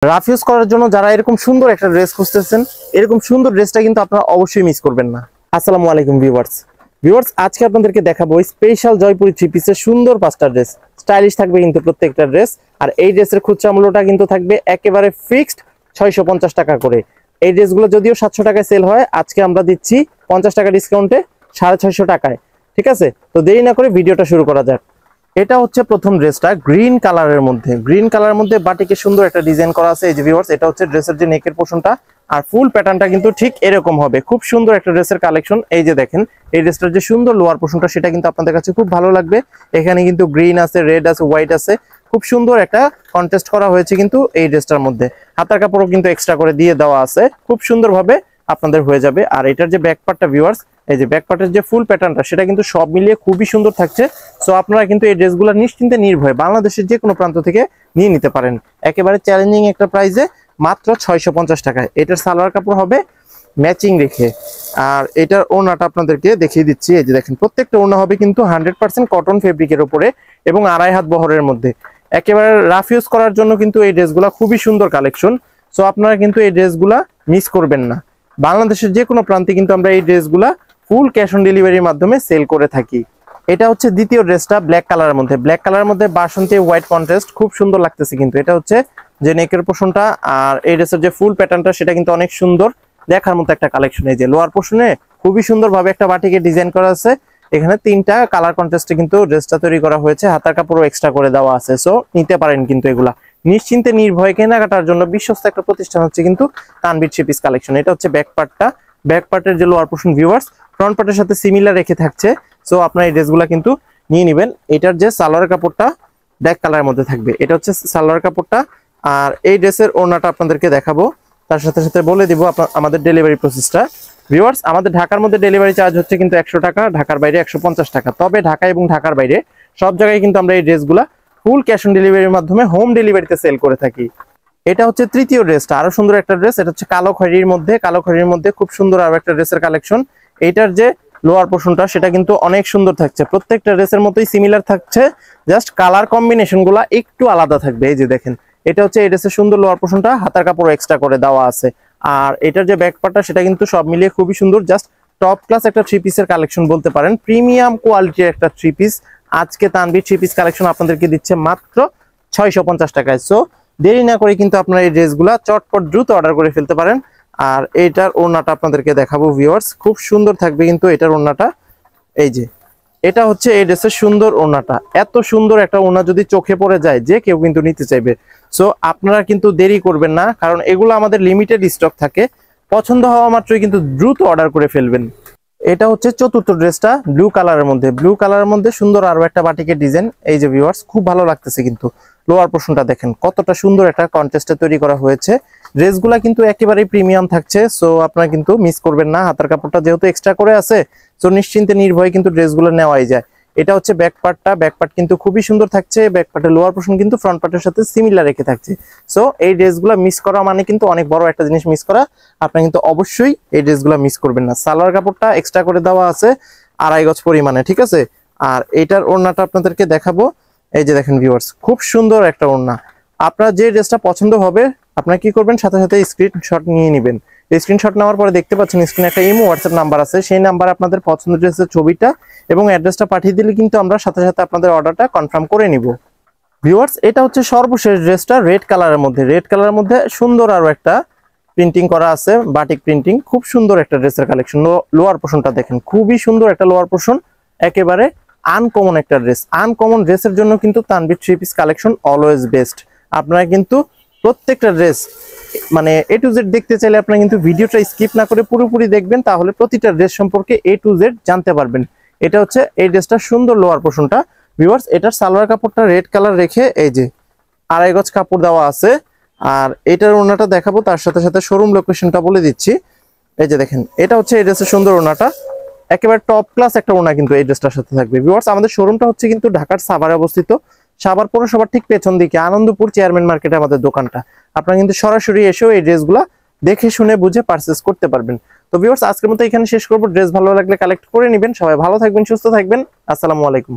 Rough use করার জন্য যারা এরকম সুন্দর একটা ড্রেস খুঁজতেছেন, এরকম সুন্দর ড্রেসটা কিন্তু আপনারা অবশ্যই মিস করবেন না। আসসালামু আলাইকুম ভিউয়ার্স, আজকে আপনাদেরকে দেখাবো স্পেশাল জয়পুরি থ্রি পিসের সুন্দর 5টা ড্রেস। স্টাইলিশ থাকবে কিন্তু প্রত্যেকটা ড্রেস। আর এই ড্রেসের খুচরা মূল্যটা কিন্তু থাকবে একেবারে ফিক্সড 650 টাকা করে। এই ড্রেসগুলো যদিও 700 টাকায় সেল হয়, আজকে আমরা দিচ্ছি 50 টাকা ডিসকাউন্টে 650 টাকায়। ঠিক আছে, তো দেরি না করে ভিডিওটা শুরু করা যাক। এটা হচ্ছে প্রথম ড্রেসটা গ্রিন কালারের মধ্যে বাটিকে সুন্দর একটা ডিজাইন করা আছে। এই যে ভিউয়ার্স, এটা হচ্ছে ড্রেসের যে নেকের পোর্শনটা, আর ফুল প্যাটার্নটা কিন্তু ঠিক এরকম হবে। খুব সুন্দর একটা ড্রেসের কালেকশন। এই যে দেখেন, এই ড্রেসটার যে সুন্দর লোয়ার পোর্শনটা সেটা কিন্তু আপনাদের কাছে খুব ভালো লাগবে। এখানে কিন্তু গ্রিন আছে, রেড আছে, হোয়াইট আছে, খুব সুন্দর একটা কন্টেস্ট করা হয়েছে কিন্তু এই ড্রেসটার মধ্যে। হাতার কাপড়ও কিন্তু এক্সট্রা করে দিয়ে দেওয়া আছে, খুব সুন্দরভাবে আপনাদের হয়ে যাবে। আর এটার যে ব্যাক পার্টটা ভিউয়ার্স, এই যে ব্যাক পার্টের যে ফুল প্যাটার্নটা সেটা কিন্তু সব মিলিয়ে খুবই সুন্দর থাকছে। সো আপনারা কিন্তু এই ড্রেসগুলো নিশ্চিন্তে নির্ভয়ে বাংলাদেশের যে কোনো প্রান্ত থেকে নিয়ে নিতে পারেন একেবারে চ্যালেঞ্জিং একটা প্রাইসে, মাত্র 650 টাকায়। এটার সালোয়ার কাপড় হবে ম্যাচিং রেখে। আর এটার ওড়নাটা আপনাদেরকে দেখিয়ে দিচ্ছি। এই যে দেখেন, প্রত্যেকটা ওড়না হবে কিন্তু 100% কটন ফেব্রিকের উপরে এবং 2.5 হাত বহরের মধ্যে। একেবারে রাফ ইউজ করার জন্য কিন্তু এই ড্রেসগুলো খুবই সুন্দর কালেকশন। সো আপনারা কিন্তু এই ড্রেসগুলা মিস করবেন না। বাংলাদেশের যে কোনো প্রান্তে কিন্তু আমরা এই ড্রেসগুলা ফুল ক্যাশ অন ডেলিভারির মাধ্যমে সেল করে থাকি। এটা হচ্ছে দ্বিতীয় ড্রেসটা ব্ল্যাক কালারের মধ্যে বাসন্তী হোয়াইট কন্ট্রাস্ট, খুব সুন্দর লাগতেছে কিন্তু। এটা হচ্ছে যে নেকের পোর্শনটা, আর এই ড্রেসের যে ফুল প্যাটার্নটা সেটা কিন্তু অনেক সুন্দর দেখার মতো একটা কালেকশন। এই যে লোয়ার পোর্শনে খুবই সুন্দরভাবে একটা বাটিকে ডিজাইন করা আছে। এখানে 3টা কালার কন্ট্রাস্টে কিন্তু ড্রেসটা তৈরি করা হয়েছে। হাতার কাপড়ও এক্সট্রা করে দেওয়া আছে। সো নিতে পারেন কিন্তু এগুলা নিশ্চিন্তে নির্ভয়ে কেনাকাটার জন্য বিশ্বস্ত একটা প্রতিষ্ঠান হচ্ছে কিন্তু তানভীর থ্রি পিস কালেকশন। এটা হচ্ছে ব্যাক পার্টের যে লোয়ার পোর্শন ভিউয়ার্স, ফ্রন্ট পার্টের সাথে সিমিলার রেখে থাকছে। সো আপনারা এই ড্রেসগুলো কিন্তু নিয়ে নেবেন। এটার যে সালোয়ার কাপড়টা ব্ল্যাক কালারের মধ্যে থাকবে, এটা হচ্ছে সালোয়ার কাপড়টা। আর এই ড্রেসের ওড়নাটা আপনাদেরকে দেখাবো, তার সাথে সাথে বলে দিব আমাদের ডেলিভারি প্রসেসটা। ভিউয়ার্স, আমাদের ঢাকার মধ্যে ডেলিভারি চার্জ হচ্ছে কিন্তু 100 টাকা, ঢাকার বাইরে 150 টাকা। তবে ঢাকা এবং ঢাকার বাইরে সব জায়গায় কিন্তু আমরা এই ড্রেসগুলা ফুল ক্যাশ অন ডেলিভারির মাধ্যমে হোম ডেলিভারিতে সেল করে থাকি। এটা হচ্ছে তৃতীয় ড্রেসটা, আরো সুন্দর একটা ড্রেস। এটা হচ্ছে কালো খয়েরির মধ্যে খুব সুন্দর আরো একটা ড্রেসের কালেকশন। এইটার যে লোয়ার পোর্শনটা সেটা কিন্তু অনেক সুন্দর থাকছে, প্রত্যেকটা ড্রেসের মতোই সিমিলার থাকছে, জাস্ট কালার কম্বিনেশন গুলা একটু আলাদা থাকবে। এই যে দেখেন, এটা হচ্ছে এই ড্রেসের সুন্দর লোয়ার পোর্শনটা, হাতার কাপড় এক্সট্রা করে দেওয়া আছে। আর এটার যে ব্যাক পার্টটা সেটা কিন্তু সব মিলিয়ে খুবই সুন্দর, জাস্ট টপ ক্লাস একটা থ্রি পিসের কালেকশন বলতে পারেন, প্রিমিয়াম কোয়ালিটির একটা থ্রি পিস। আজকে তানভীর থ্রি পিস কালেকশন আপনাদেরকে দিচ্ছে মাত্র 650 টাকায়। সো দেরি না করে কিন্তু আপনারা এই ড্রেসগুলা চটপট দ্রুত অর্ডার করে ফেলতে পারেন। আর এটার ওড়নাটা আপনাদেরকে দেখাবো ভিউয়ার্স, খুব সুন্দর থাকবে কিন্তু এটার ওড়নাটা। এই যে এটা হচ্ছে এই ড্রেসের সুন্দর ওড়নাটা। এত সুন্দর একটা ওড়না যদি চোখে পড়ে যায় যে কেউ কিন্তু নিতে চাইবে। সো আপনারা কিন্তু দেরি করবেন না, কারণ এগুলো আমাদের লিমিটেড স্টক থাকে। পছন্দ হওয়া মাত্রই কিন্তু দ্রুত অর্ডার করে ফেলবেন। এটা হচ্ছে চতুর্থ ড্রেসটা ব্লু কালারের মধ্যে সুন্দর আরো একটা বাটিকের ডিজাইন। এই যে ভিউয়ার্স, খুব ভালো লাগতেছে কিন্তু। লোয়ার পোর্শনটা দেখেন কতটা সুন্দর একটা কন্টেস্টে তৈরি করা হয়েছে। ড্রেসগুলা কিন্তু একেবারেই প্রিমিয়াম থাকছে। সো আপনারা কিন্তু মিস করবেন না। হাতার কাপড়টা যেহেতু এক্সট্রা করে আছে, সো নিশ্চিন্তে নির্ভয়ে কিন্তু ড্রেসগুলো নেওয়াই যায়। এটা হচ্ছে ব্যাক পার্ট কিন্তু খুবই সুন্দর থাকছে। ব্যাক পার্টের লোয়ার পোর্শন কিন্তু ফ্রন্ট পার্টের সাথে সিমিলার রেখে থাকছে। সো এই ড্রেসগুলো মিস করা মানে কিন্তু অনেক বড় একটা জিনিস মিস করা। আপনারা কিন্তু অবশ্যই এই ড্রেসগুলো মিস করবেন না। সালোয়ার কাপড়টা এক্সট্রা করে দেওয়া আছে 2.5 গজ পরিমাণে, ঠিক আছে। আর এটার ওড়নাটা আপনাদেরকে দেখাবো। এই যে দেখেন ভিউয়ার্স, খুব সুন্দর একটা ওড়না। আপনার যে ড্রেসটা পছন্দ হবে আপনারা কি করবেন, সাথে সাথে স্ক্রিনশট নিয়ে নেবেন। স্ক্রিনশট নেওয়ার পরে দেখতে পাচ্ছেন স্ক্রিনে একটা ইমো হোয়াটসঅ্যাপ নাম্বার আছে, সেই নাম্বারে আপনাদের পছন্দের ড্রেসের ছবিটা এবং অ্যাড্রেসটা পাঠিয়ে দিলে কিন্তু আমরা সাথে সাথে আপনাদের অর্ডারটা কনফার্ম করে নিব। ভিউয়ার্স, এটা হচ্ছে সর্বশেষ ড্রেসটা রেড কালারের মধ্যে সুন্দর আরো একটা প্রিন্টিং করা আছে, বাটিক প্রিন্টিং। খুব সুন্দর একটা ড্রেসের কালেকশন। লোয়ার পোর্শনটা দেখেন, খুবই সুন্দর একটা লোয়ার পোর্শন, একেবারে আনকমন একটা ড্রেস। আনকমন ড্রেসের জন্য কিন্তু Tanvir three piece collection always best. আপনারা কিন্তু প্রত্যেকটা ড্রেস মানে এ টু জেড দেখতে চাইলে আপনারা কিন্তু ভিডিওটা স্কিপ না করে পুরোপুরি দেখবেন, তাহলে প্রতিটা ড্রেস সম্পর্কে এ টু জেড জানতে পারবেন। এটা হচ্ছে এই ড্রেসটা সুন্দর লোয়ার পোর্শনটা ভিউয়ার্স। এটার সালোয়ার কাপড়টা রেড কালার রেখে এই যে 2.5 গজ কাপড় দেওয়া আছে। আর এটার ওড়নাটা দেখাবো, তার সাথে সাথে শোরুম লোকেশনটা বলে দিচ্ছি। এই যে দেখেন, এটা হচ্ছে এই ড্রেসের সুন্দর ওড়নাটা, একেবারে টপ ক্লাস একটা ওড়না কিন্তু এই ড্রেসটার সাথে থাকবে। ভিউয়ার্স, আমাদের শোরুমটা হচ্ছে কিন্তু ঢাকার সাভারে অবস্থিত, সাভার পৌরসভার ঠিক পেছন দিকে আনন্দপুর চেয়ারম্যান মার্কেটে আমাদের দোকানটা। আপনারা কিন্তু সরাসরি এসেও এই ড্রেসগুলা দেখে শুনে বুঝে পারচেজ করতে পারবেন। তো ভিউয়ার্স, আজকের মতো এখানে শেষ করবো। ড্রেস ভালো লাগলে কালেক্ট করে নেবেন। সবাই ভালো থাকবেন, সুস্থ থাকবেন। আসসালামু আলাইকুম।